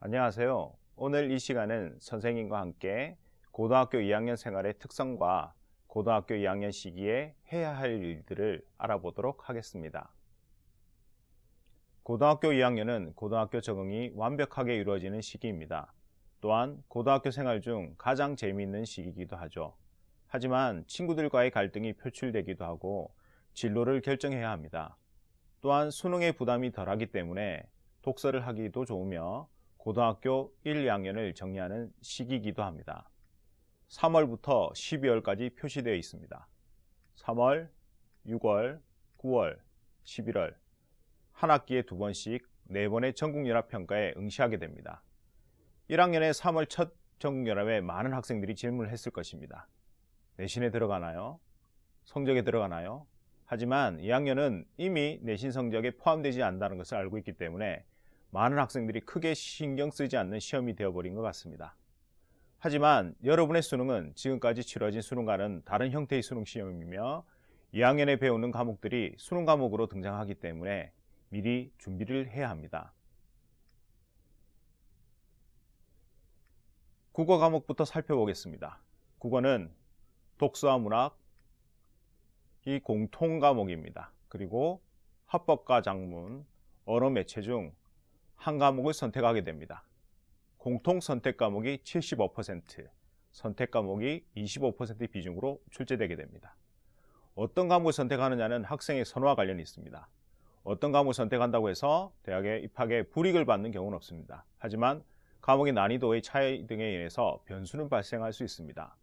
안녕하세요. 오늘 이 시간은 선생님과 함께 고등학교 2학년 생활의 특성과 고등학교 2학년 시기에 해야 할 일들을 알아보도록 하겠습니다. 고등학교 2학년은 고등학교 적응이 완벽하게 이루어지는 시기입니다. 또한 고등학교 생활 중 가장 재미있는 시기이기도 하죠. 하지만 친구들과의 갈등이 표출되기도 하고 진로를 결정해야 합니다. 또한 수능의 부담이 덜하기 때문에 독서를 하기도 좋으며 고등학교 1, 2학년을 정리하는 시기이기도 합니다. 3월부터 12월까지 표시되어 있습니다. 3월, 6월, 9월, 11월 한 학기에 2번씩 4번의 전국연합평가에 응시하게 됩니다. 1학년의 3월 첫 전국연합에 많은 학생들이 질문을 했을 것입니다. 내신에 들어가나요? 성적에 들어가나요? 하지만 2학년은 이미 내신 성적에 포함되지 않는다는 것을 알고 있기 때문에 많은 학생들이 크게 신경 쓰지 않는 시험이 되어버린 것 같습니다. 하지만 여러분의 수능은 지금까지 치러진 수능과는 다른 형태의 수능 시험이며 2학년에 배우는 과목들이 수능 과목으로 등장하기 때문에 미리 준비를 해야 합니다. 국어 과목부터 살펴보겠습니다. 국어는 독서와 문학, 이 공통 과목입니다. 그리고 합법과 작문, 언어 매체 중 한 과목을 선택하게 됩니다. 공통 선택 과목이 75%, 선택 과목이 25% 비중으로 출제되게 됩니다. 어떤 과목을 선택하느냐는 학생의 선호와 관련이 있습니다. 어떤 과목을 선택한다고 해서 대학에 입학에 불이익을 받는 경우는 없습니다. 하지만 과목의 난이도의 차이 등에 인해서 변수는 발생할 수 있습니다.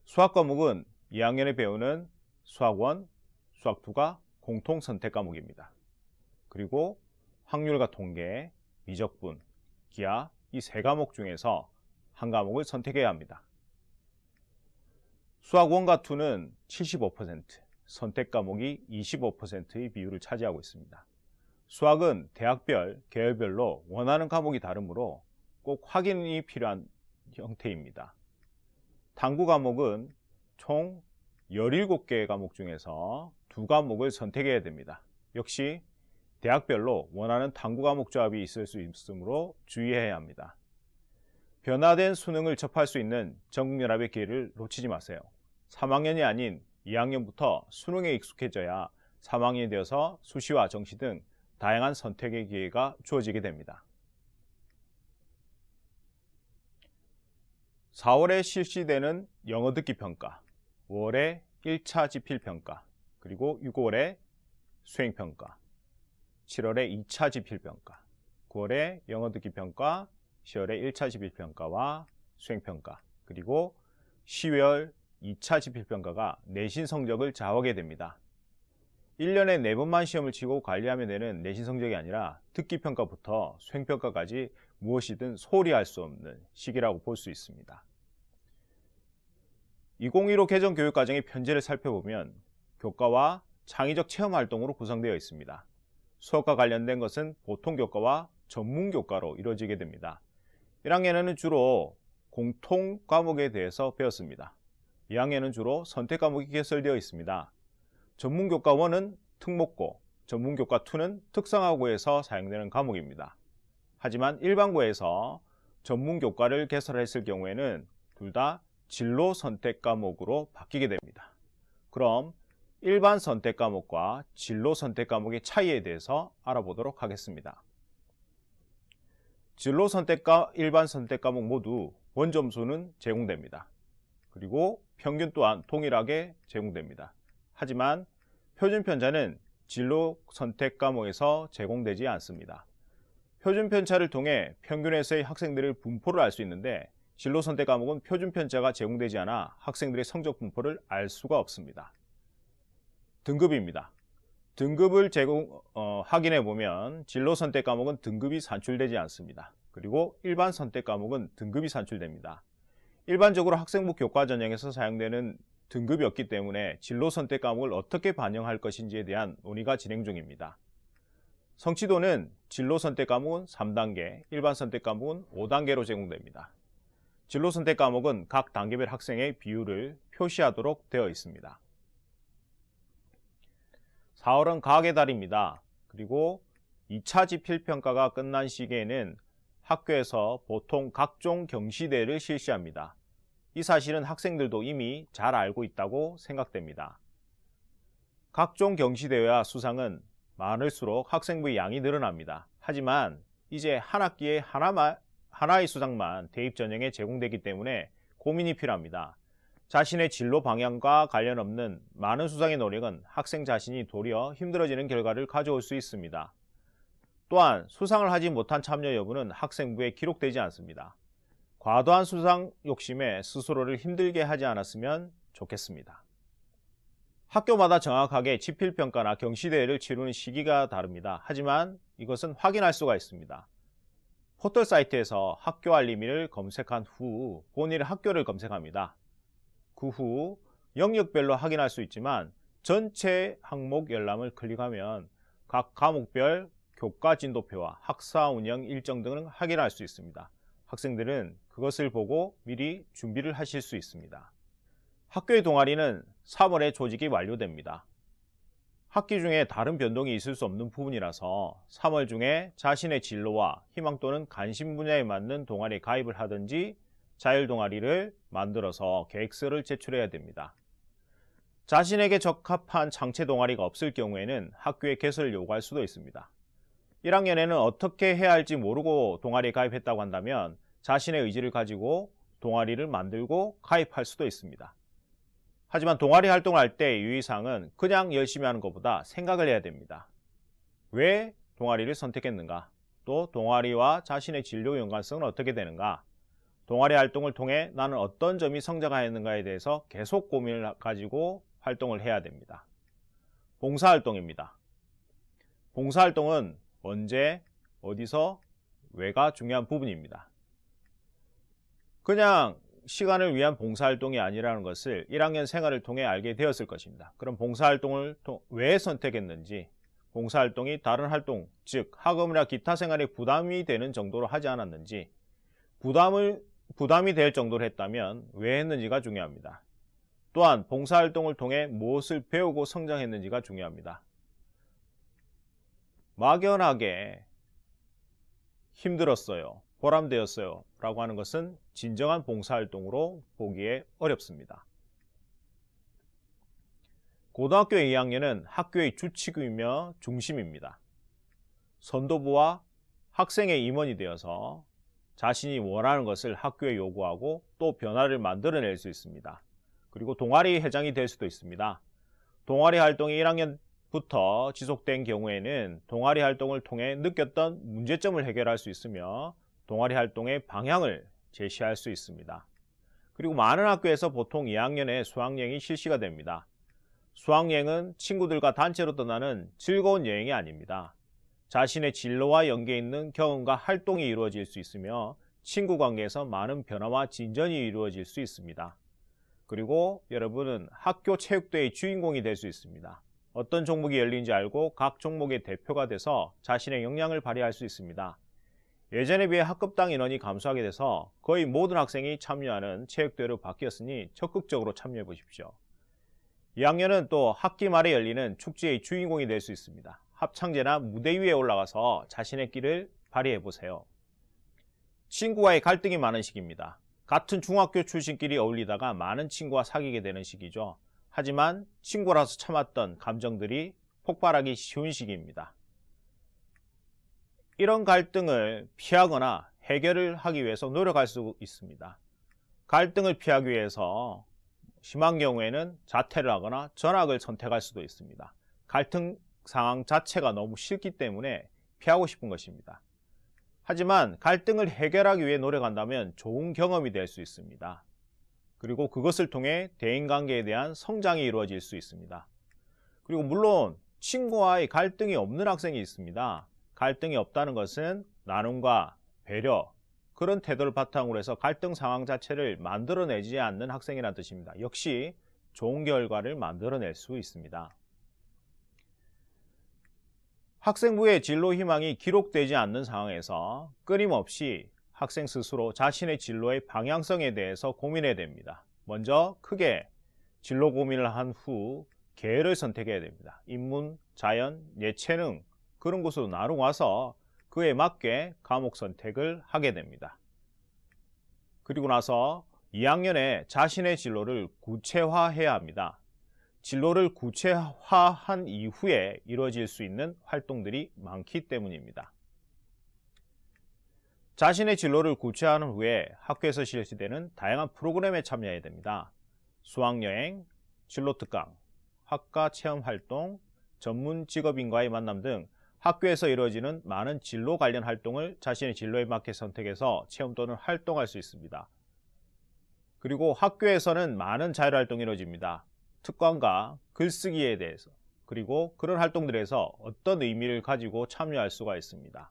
수학 과목은 2학년에 배우는 수학 1, 수학 2가 공통 선택 과목입니다. 그리고 확률과 통계, 미적분, 기하 이 3과목 중에서 한 과목을 선택해야 합니다. 수학 1과 2는 75%, 선택 과목이 25%의 비율을 차지하고 있습니다. 수학은 대학별, 계열별로 원하는 과목이 다르므로 꼭 확인이 필요한 형태입니다. 탐구 과목은 총 17개의 과목 중에서 2과목을 선택해야 됩니다. 역시 대학별로 원하는 탐구 과목 조합이 있을 수 있으므로 주의해야 합니다. 변화된 수능을 접할 수 있는 전국연합의 기회를 놓치지 마세요. 3학년이 아닌 2학년부터 수능에 익숙해져야 3학년이 되어서 수시와 정시 등 다양한 선택의 기회가 주어지게 됩니다. 4월에 실시되는 영어 듣기 평가, 5월에 1차 지필 평가, 그리고 6월에 수행 평가, 7월에 2차 지필 평가, 9월에 영어 듣기 평가, 10월에 1차 지필 평가와 수행 평가, 그리고 12월 2차 지필 평가가 내신 성적을 좌우하게 됩니다. 1년에 4번만 시험을 치고 관리하면 되는 내신 성적이 아니라 듣기 평가부터 수행 평가까지 무엇이든 소홀히 할 수 없는 시기라고 볼 수 있습니다. 2015 개정 교육과정의 편제를 살펴보면 교과와 창의적 체험 활동으로 구성되어 있습니다. 수업과 관련된 것은 보통 교과와 전문 교과로 이루어지게 됩니다. 1학년에는 주로 공통 과목에 대해서 배웠습니다. 2학년은 주로 선택 과목이 개설되어 있습니다. 전문 교과 1은 특목고, 전문 교과 2는 특성화고에서 사용되는 과목입니다. 하지만 일반고에서 전문 교과를 개설했을 경우에는 둘 다 진로 선택 과목으로 바뀌게 됩니다. 그럼 일반 선택 과목과 진로 선택 과목의 차이에 대해서 알아보도록 하겠습니다. 진로 선택과 일반 선택 과목 모두 원점수는 제공됩니다. 그리고 평균 또한 동일하게 제공됩니다. 하지만 표준 편차는 진로 선택 과목에서 제공되지 않습니다. 표준 편차를 통해 평균에서의 학생들의 분포를 알 수 있는데 진로 선택 과목은 표준 편차가 제공되지 않아 학생들의 성적 분포를 알 수가 없습니다. 등급입니다. 등급을 확인해 보면 진로 선택 과목은 등급이 산출되지 않습니다. 그리고 일반 선택 과목은 등급이 산출됩니다. 일반적으로 학생부 교과 전형에서 사용되는 등급이 없기 때문에 진로 선택 과목을 어떻게 반영할 것인지에 대한 논의가 진행 중입니다. 성취도는 진로 선택 과목은 3단계, 일반 선택 과목은 5단계로 제공됩니다. 진로 선택 과목은 각 단계별 학생의 비율을 표시하도록 되어 있습니다. 4월은 과학의 달입니다. 그리고 2차 지필평가가 끝난 시기에는 학교에서 보통 각종 경시대회를 실시합니다. 이 사실은 학생들도 이미 잘 알고 있다고 생각됩니다. 각종 경시대회와 수상은 많을수록 학생부의 양이 늘어납니다. 하지만 이제 한 학기에 하나의 수상만 대입 전형에 제공되기 때문에 고민이 필요합니다. 자신의 진로 방향과 관련 없는 많은 수상의 노력은 학생 자신이 도리어 힘들어지는 결과를 가져올 수 있습니다. 또한 수상을 하지 못한 참여 여부는 학생부에 기록되지 않습니다. 과도한 수상 욕심에 스스로를 힘들게 하지 않았으면 좋겠습니다. 학교마다 정확하게 지필평가나 경시대회를 치르는 시기가 다릅니다. 하지만 이것은 확인할 수가 있습니다. 포털 사이트에서 학교 알림이를 검색한 후 본인의 학교를 검색합니다. 그 후 영역별로 확인할 수 있지만 전체 항목 열람을 클릭하면 각 과목별 교과 진도표와 학사 운영 일정 등을 확인할 수 있습니다. 학생들은 그것을 보고 미리 준비를 하실 수 있습니다. 학교의 동아리는 3월에 조직이 완료됩니다. 학기 중에 다른 변동이 있을 수 없는 부분이라서 3월 중에 자신의 진로와 희망 또는 관심 분야에 맞는 동아리에 가입을 하든지 자율 동아리를 만들어서 계획서를 제출해야 됩니다. 자신에게 적합한 창체 동아리가 없을 경우에는 학교에 개설을 요구할 수도 있습니다. 1학년에는 어떻게 해야 할지 모르고 동아리에 가입했다고 한다면 자신의 의지를 가지고 동아리를 만들고 가입할 수도 있습니다. 하지만 동아리 활동을 할 때 유의사항은 그냥 열심히 하는 것보다 생각을 해야 됩니다. 왜 동아리를 선택했는가? 또 동아리와 자신의 진로 연관성은 어떻게 되는가? 동아리 활동을 통해 나는 어떤 점이 성장하였는가에 대해서 계속 고민을 가지고 활동을 해야 됩니다. 봉사활동입니다. 봉사활동은 언제, 어디서, 왜가 중요한 부분입니다. 그냥 시간을 위한 봉사활동이 아니라는 것을 1학년 생활을 통해 알게 되었을 것입니다. 그럼 봉사활동을 왜 선택했는지, 봉사활동이 다른 활동, 즉 학업이나 기타 생활에 부담이 되는 정도로 하지 않았는지, 부담이 될 정도로 했다면 왜 했는지가 중요합니다. 또한 봉사활동을 통해 무엇을 배우고 성장했는지가 중요합니다. 막연하게 힘들었어요, 보람되었어요 라고 하는 것은 진정한 봉사활동으로 보기에 어렵습니다. 고등학교 2학년은 학교의 주축이며 중심입니다. 선도부와 학생의 임원이 되어서 자신이 원하는 것을 학교에 요구하고 또 변화를 만들어낼 수 있습니다. 그리고 동아리 회장이 될 수도 있습니다. 동아리 활동이 1학년부터 지속된 경우에는 동아리 활동을 통해 느꼈던 문제점을 해결할 수 있으며 동아리 활동의 방향을 제시할 수 있습니다. 그리고 많은 학교에서 보통 2학년에 수학여행이 실시가 됩니다. 수학여행은 친구들과 단체로 떠나는 즐거운 여행이 아닙니다. 자신의 진로와 연계 있는 경험과 활동이 이루어질 수 있으며 친구 관계에서 많은 변화와 진전이 이루어질 수 있습니다. 그리고 여러분은 학교 체육대회의 주인공이 될 수 있습니다. 어떤 종목이 열린지 알고 각 종목의 대표가 돼서 자신의 역량을 발휘할 수 있습니다. 예전에 비해 학급당 인원이 감소하게 돼서 거의 모든 학생이 참여하는 체육대회로 바뀌었으니 적극적으로 참여해 보십시오. 2학년은 또 학기 말에 열리는 축제의 주인공이 될 수 있습니다. 합창제나 무대 위에 올라가서 자신의 끼를 발휘해 보세요. 친구와의 갈등이 많은 시기입니다. 같은 중학교 출신끼리 어울리다가 많은 친구와 사귀게 되는 시기죠. 하지만 친구라서 참았던 감정들이 폭발하기 쉬운 시기입니다. 이런 갈등을 피하거나 해결을 하기 위해서 노력할 수 있습니다. 갈등을 피하기 위해서 심한 경우에는 자퇴를 하거나 전학을 선택할 수도 있습니다. 갈등 상황 자체가 너무 싫기 때문에 피하고 싶은 것입니다. 하지만 갈등을 해결하기 위해 노력한다면 좋은 경험이 될 수 있습니다. 그리고 그것을 통해 대인관계에 대한 성장이 이루어질 수 있습니다. 그리고 물론 친구와의 갈등이 없는 학생이 있습니다. 갈등이 없다는 것은 나눔과 배려, 그런 태도를 바탕으로 해서 갈등 상황 자체를 만들어내지 않는 학생이라는 뜻입니다. 역시 좋은 결과를 만들어낼 수 있습니다. 학생부의 진로 희망이 기록되지 않는 상황에서 끊임없이 학생 스스로 자신의 진로의 방향성에 대해서 고민해야 됩니다. 먼저 크게 진로 고민을 한 후 계열을 선택해야 됩니다. 인문, 자연, 예체능 그런 곳으로 나누어 와서 그에 맞게 과목 선택을 하게 됩니다. 그리고 나서 2학년에 자신의 진로를 구체화해야 합니다. 진로를 구체화한 이후에 이루어질 수 있는 활동들이 많기 때문입니다. 자신의 진로를 구체화한 후에 학교에서 실시되는 다양한 프로그램에 참여해야 됩니다. 수학여행, 진로특강, 학과 체험활동, 전문 직업인과의 만남 등 학교에서 이루어지는 많은 진로 관련 활동을 자신의 진로에 맞게 선택해서 체험 또는 활동할 수 있습니다. 그리고 학교에서는 많은 자율활동이 이루어집니다. 특강과 글쓰기에 대해서, 그리고 그런 활동들에서 어떤 의미를 가지고 참여할 수가 있습니다.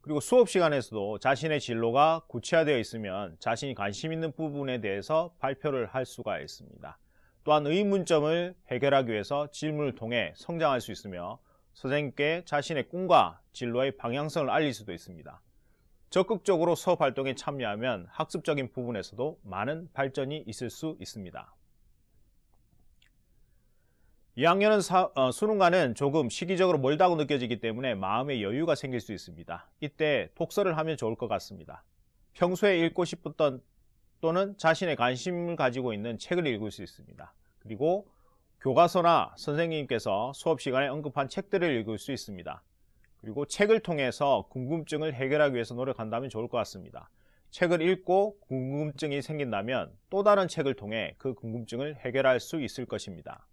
그리고 수업 시간에서도 자신의 진로가 구체화되어 있으면 자신이 관심 있는 부분에 대해서 발표를 할 수가 있습니다. 또한 의문점을 해결하기 위해서 질문을 통해 성장할 수 있으며 선생님께 자신의 꿈과 진로의 방향성을 알릴 수도 있습니다. 적극적으로 수업 활동에 참여하면 학습적인 부분에서도 많은 발전이 있을 수 있습니다. 2학년은 수능과는 조금 시기적으로 멀다고 느껴지기 때문에 마음의 여유가 생길 수 있습니다. 이때 독서를 하면 좋을 것 같습니다. 평소에 읽고 싶었던 또는 자신의 관심을 가지고 있는 책을 읽을 수 있습니다. 그리고 교과서나 선생님께서 수업 시간에 언급한 책들을 읽을 수 있습니다. 그리고 책을 통해서 궁금증을 해결하기 위해서 노력한다면 좋을 것 같습니다. 책을 읽고 궁금증이 생긴다면 또 다른 책을 통해 그 궁금증을 해결할 수 있을 것입니다.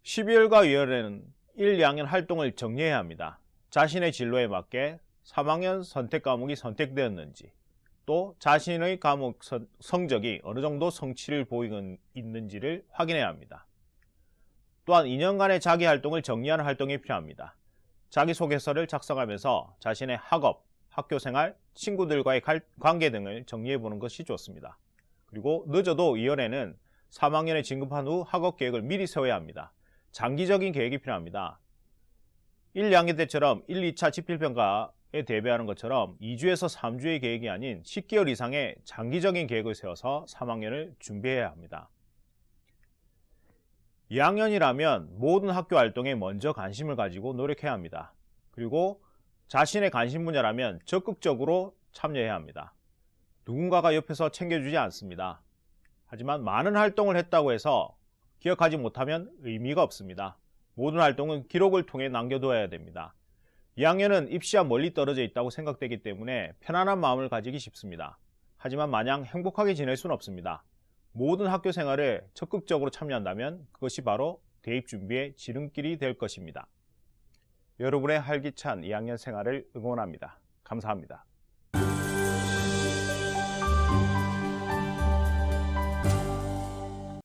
12월과 2월에는 1, 2학년 활동을 정리해야 합니다. 자신의 진로에 맞게 3학년 선택 과목이 선택되었는지, 또 자신의 과목 성적이 어느 정도 성취를 보이고 있는지를 확인해야 합니다. 또한 2년간의 자기 활동을 정리하는 활동이 필요합니다. 자기소개서를 작성하면서 자신의 학업, 학교생활, 친구들과의 관계 등을 정리해보는 것이 좋습니다. 그리고 늦어도 2월에는 3학년에 진급한 후 학업 계획을 미리 세워야 합니다. 장기적인 계획이 필요합니다. 1, 2학년 때처럼 1, 2차 지필평가에 대비하는 것처럼 2주에서 3주의 계획이 아닌 10개월 이상의 장기적인 계획을 세워서 3학년을 준비해야 합니다. 2학년이라면 모든 학교 활동에 먼저 관심을 가지고 노력해야 합니다. 그리고 자신의 관심 분야라면 적극적으로 참여해야 합니다. 누군가가 옆에서 챙겨주지 않습니다. 하지만 많은 활동을 했다고 해서 기억하지 못하면 의미가 없습니다. 모든 활동은 기록을 통해 남겨두어야 됩니다. 2학년은 입시와 멀리 떨어져 있다고 생각되기 때문에 편안한 마음을 가지기 쉽습니다. 하지만 마냥 행복하게 지낼 수는 없습니다. 모든 학교 생활에 적극적으로 참여한다면 그것이 바로 대입 준비의 지름길이 될 것입니다. 여러분의 활기찬 2학년 생활을 응원합니다. 감사합니다.